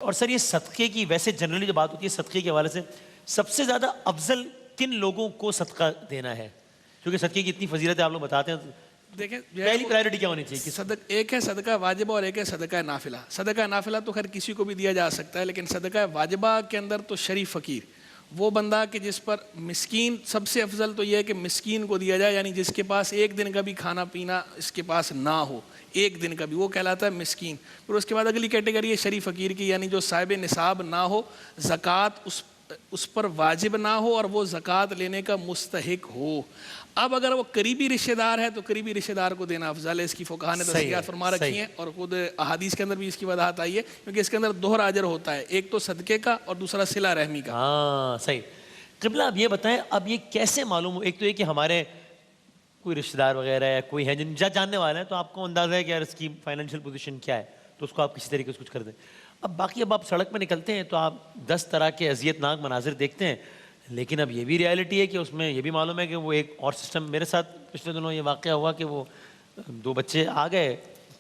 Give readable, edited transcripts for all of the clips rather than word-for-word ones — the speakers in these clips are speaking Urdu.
اور سر یہ صدقے کی ویسے جنرلی جو بات ہوتی ہے صدقے کے حوالے سے سب سے زیادہ افضل کن لوگوں کو صدقہ دینا ہے؟ کیونکہ صدقے کی اتنی فضیلت ہے آپ لوگ بتاتے ہیں، دیکھیں پہلی پرائیورٹی کیا ہونی چاہیے؟ ایک ہے صدقہ واجبہ اور ایک ہے صدقہ نافلہ. صدقہ نافلہ تو خیر کسی کو بھی دیا جا سکتا ہے، لیکن صدقہ واجبہ کے اندر تو شریف فقیر وہ بندہ کہ جس پر مسکین، سب سے افضل تو یہ ہے کہ مسکین کو دیا جائے، یعنی جس کے پاس ایک دن کا بھی کھانا پینا اس کے پاس نہ ہو، ایک دن کا بھی، وہ کہلاتا ہے مسکین. پھر اس کے بعد اگلی کیٹیگری ہے شریف فقیر کی، یعنی جو صاحب نصاب نہ ہو، زکوٰۃ اس پر واجب نہ ہو اور وہ زکوٰۃ لینے کا مستحق ہو. اب اگر وہ قریبی رشتہ دار ہے تو قریبی رشتہ دار کو دینا افضل ہے. اس کی فقہاء نے تصریحات فرما رکھی ہیں اور خود احادیث کے اندر بھی اس کی وضاحت آئی ہے، کیونکہ اس کے اندر دوہرا اجر ہوتا ہے، ایک تو صدقے کا اور دوسرا صلہ رحمی کا. ہاں صحیح. قبلہ اب یہ بتائیں، اب یہ کیسے معلوم ہو؟ ایک تو یہ کہ ہمارے کوئی رشتہ دار وغیرہ ہے، کوئی ہے جن جاننے والے ہیں، تو آپ کو اندازہ ہے کہ یار اس کی فائنینشیل پوزیشن کیا ہے، تو اس کو آپ کسی طریقے سے کچھ کر دیں. اب باقی اب آپ سڑک پہ نکلتے ہیں تو آپ 10 طرح کے اذیت ناک مناظر دیکھتے ہیں، لیکن اب یہ بھی ریالٹی ہے کہ اس میں یہ بھی معلوم ہے کہ وہ ایک اور سسٹم. میرے ساتھ پچھلے دنوں یہ واقعہ ہوا کہ وہ 2 بچے آ گئے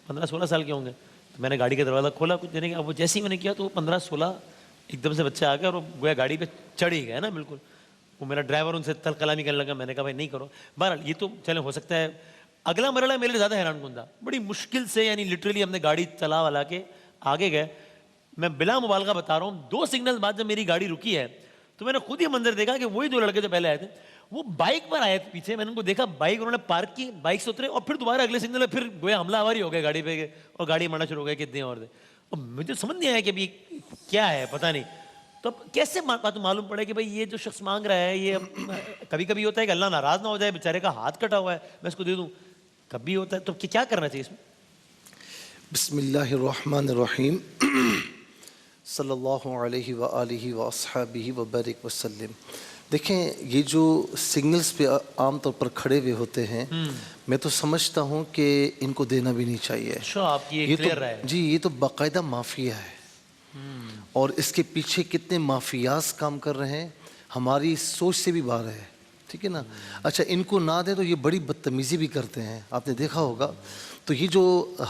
15-16 سال کے ہوں گے، تو میں نے گاڑی کا دروازہ کھولا کچھ دینے کا. اب وہ جیسے ہی میں نے کیا تو وہ 15-16 ایک دم سے بچے آ گئے اور وہ گویا گاڑی پہ چڑھ ہی گئے نا بالکل. وہ میرا ڈرائیور ان سے تل کلامی کرنے لگا. میں نے کہا بھائی نہیں کرو. بہرحال یہ تو چلیں ہو سکتا ہے. اگلا مرحلہ میرے لیے زیادہ حیران کن تھا. بڑی مشکل سے یعنی لٹرلی ہم نے گاڑی چلا والا کے آگے گئے. میں بلا مبالغہ بتا رہا ہوں 2 سگنل بعد جب میری گاڑی رکی ہے تو میں نے خود ہی منظر دیکھا کہ وہی 2 لڑکے جو پہلے آئے تھے وہ بائک پر آئے تھے پیچھے. میں نے ان کو دیکھا بائک انہوں نے پارک کی، بائک سے اترے اور پھر دوبارہ اگلے سگنل پہ پھر گویا حملہ آوری ہو گئے گاڑی پہ اور گاڑی مرنا شروع ہو گیا کہ دیں اور دیں. اور مجھے سمجھ نہیں آیا کہ ابھی کیا ہے، پتہ نہیں. تو اب کیسے معلوم پڑے کہ بھائی یہ جو شخص مانگ رہا ہے یہ کبھی کبھی ہوتا ہے کہ اللہ ناراض نہ ہو جائے، بیچارے کا ہاتھ کٹا ہوا ہے میں اس کو دے دوں، کبھی ہوتا ہے. تو کیا کرنا چاہیے اس میں؟ بسم اللہ الرحمن الرحیم. صلی اللہ علیہ وآلہ واصحابہ وبارک وسلم. دیکھیں یہ جو سگنلز پہ عام طور پر کھڑے ہوئے ہوتے ہیں، میں تو سمجھتا ہوں کہ ان کو دینا بھی نہیں چاہیے. آپ کی کلیئر رہا ہے. جی یہ تو باقاعدہ مافیا ہے اور اس کے پیچھے کتنے مافیاز کام کر رہے ہیں ہماری سوچ سے بھی باہر ہے. ٹھیک ہے نا. اچھا ان کو نہ دیں تو یہ بڑی بدتمیزی بھی کرتے ہیں، آپ نے دیکھا ہوگا. تو یہ جو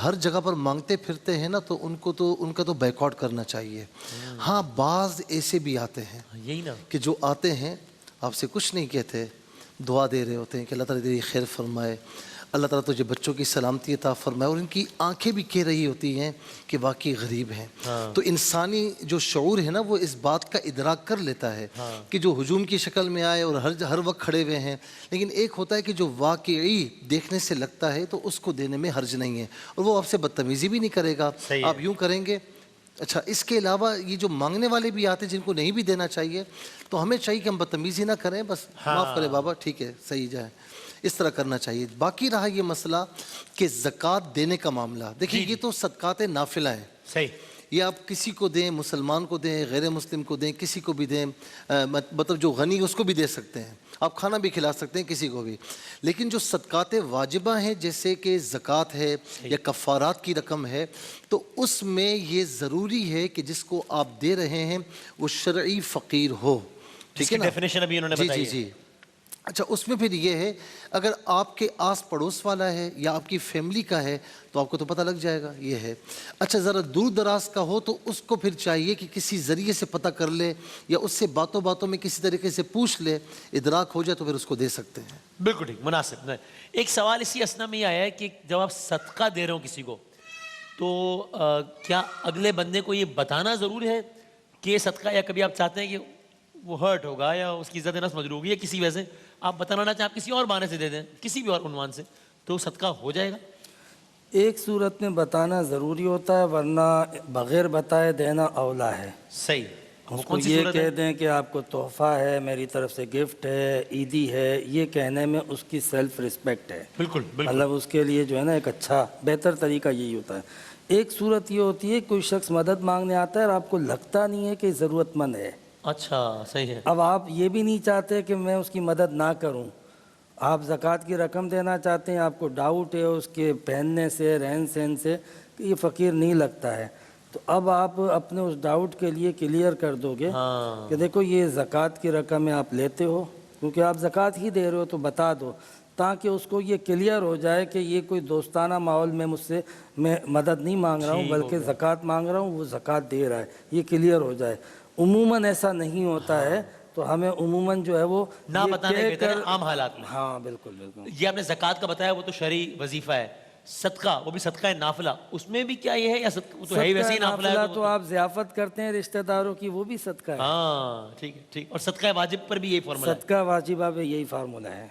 ہر جگہ پر مانگتے پھرتے ہیں نا تو ان کا تو بیک کرنا چاہیے. ہاں بعض ایسے بھی آتے ہیں یہی نا کہ جو آتے ہیں آپ سے کچھ نہیں کہتے، دعا دے رہے ہوتے ہیں کہ اللہ تعالیٰ تیری خیر فرمائے، اللہ تعالیٰ تجھے بچوں کی سلامتی عطا فرمائے، اور ان کی آنکھیں بھی کہہ رہی ہوتی ہیں کہ واقعی غریب ہیں. تو انسانی جو شعور ہے نا وہ اس بات کا ادراک کر لیتا ہے کہ جو ہجوم کی شکل میں آئے اور ہر وقت کھڑے ہوئے ہیں، لیکن ایک ہوتا ہے کہ جو واقعی دیکھنے سے لگتا ہے تو اس کو دینے میں حرج نہیں ہے اور وہ آپ سے بدتمیزی بھی نہیں کرے گا. آپ یوں کریں گے. اچھا اس کے علاوہ یہ جو مانگنے والے بھی آتے ہیں جن کو نہیں بھی دینا چاہیے، تو ہمیں چاہیے کہ ہم بدتمیزی نہ کریں، بس معاف کرے بابا ٹھیک ہے صحیح جائے، اس طرح کرنا چاہیے. باقی رہا یہ مسئلہ کہ زکوٰۃ دینے کا معاملہ، دیکھیں یہ تو صدقات نافلہ ہیں. صحیح. یہ آپ کسی کو دیں، مسلمان کو دیں، غیر مسلم کو دیں، کسی کو بھی دیں، مطلب جو غنی اس کو بھی دے سکتے ہیں، آپ کھانا بھی کھلا سکتے ہیں کسی کو بھی. لیکن جو صدقات واجبہ ہیں جیسے کہ زکوٰۃ ہے یا کفارات کی رقم ہے، تو اس میں یہ ضروری ہے کہ جس کو آپ دے رہے ہیں وہ شرعی فقیر ہو. ٹھیک ہے نا. ڈیفینیشن ابھی انہوں نے بتائی ہے. جی. اچھا اس میں پھر یہ ہے اگر آپ کے آس پڑوس والا ہے یا آپ کی فیملی کا ہے تو آپ کو تو پتہ لگ جائے گا یہ ہے. اچھا ذرا دور دراز کا ہو تو اس کو پھر چاہیے کہ کسی ذریعے سے پتہ کر لے یا اس سے باتوں باتوں میں کسی طریقے سے پوچھ لے، ادراک ہو جائے تو پھر اس کو دے سکتے ہیں. بالکل ٹھیک، مناسب. ایک سوال اسی اسنا میں یہ آیا ہے کہ جب آپ صدقہ دے رہے ہو کسی کو تو کیا اگلے بندے کو یہ بتانا ضرور ہے کہ یہ صدقہ، یا کبھی آپ چاہتے ہیں کہ وہ ہرٹ ہوگا یا اس کی عزت نفس مجروح ہوگی یا کسی وجہ سے آپ بتانا نہ چاہیں، آپ کسی اور بہانے سے دے دیں، کسی بھی اور عنوان سے، تو صدقہ ہو جائے گا؟ ایک صورت میں بتانا ضروری ہوتا ہے، ورنہ بغیر بتائے دینا اولا ہے. صحیح. اس کو یہ کہہ دیں کہ آپ کو تحفہ ہے، میری طرف سے گفٹ ہے، عیدی ہے، یہ کہنے میں اس کی سیلف رسپیکٹ ہے. بالکل بالکل. مطلب اس کے لیے جو ہے نا ایک اچھا بہتر طریقہ یہی ہوتا ہے. ایک صورت یہ ہوتی ہے کوئی شخص مدد مانگنے آتا ہے اور آپ کو لگتا نہیں ہے کہ ضرورت مند ہے. اچھا صحیح ہے. اب آپ یہ بھی نہیں چاہتے کہ میں اس کی مدد نہ کروں، آپ زکوٰۃ کی رقم دینا چاہتے ہیں، آپ کو ڈاؤٹ ہے اس کے پہننے سے، رہن سہن سے کہ یہ فقیر نہیں لگتا ہے، تو اب آپ اپنے اس ڈاؤٹ کے لیے کلیئر کر دو گے کہ دیکھو یہ زکوٰۃ کی رقم ہے، آپ لیتے ہو، کیونکہ آپ زکوٰۃ ہی دے رہے ہو تو بتا دو. تاکہ اس کو یہ کلیئر ہو جائے کہ یہ کوئی دوستانہ ماحول میں مجھ سے میں مدد نہیں مانگ رہا ہوں بلکہ زکوٰۃ مانگ رہا ہوں، وہ زکوٰۃ دے رہا ہے، یہ کلیئر ہو جائے۔ عموماً ایسا نہیں ہوتا ہے، تو ہمیں عموماً جو ہے وہ نہ یہ بتانا کہہ بہتر ہے کر- عام حالات میں۔ ہاں بالکل بالکل۔ یہ آپ نے زکوٰۃ کا بتایا، وہ تو شرعی وظیفہ ہے۔ صدقہ، وہ بھی صدقہ نافلہ، اس میں بھی کیا یہ ہے یا وہ تو ہے ہی ویسے ہی صدقہ نافلہ ہے نافلہ تو آپ ضیافت کرتے ہیں رشتہ داروں کی، وہ بھی صدقہ ہے۔ ہاں ٹھیک ہے ٹھیک۔ اور صدقہ واجب پر بھی یہی فارمولا ہے۔ صدقہ واجبہ پہ یہی فارمولہ ہے۔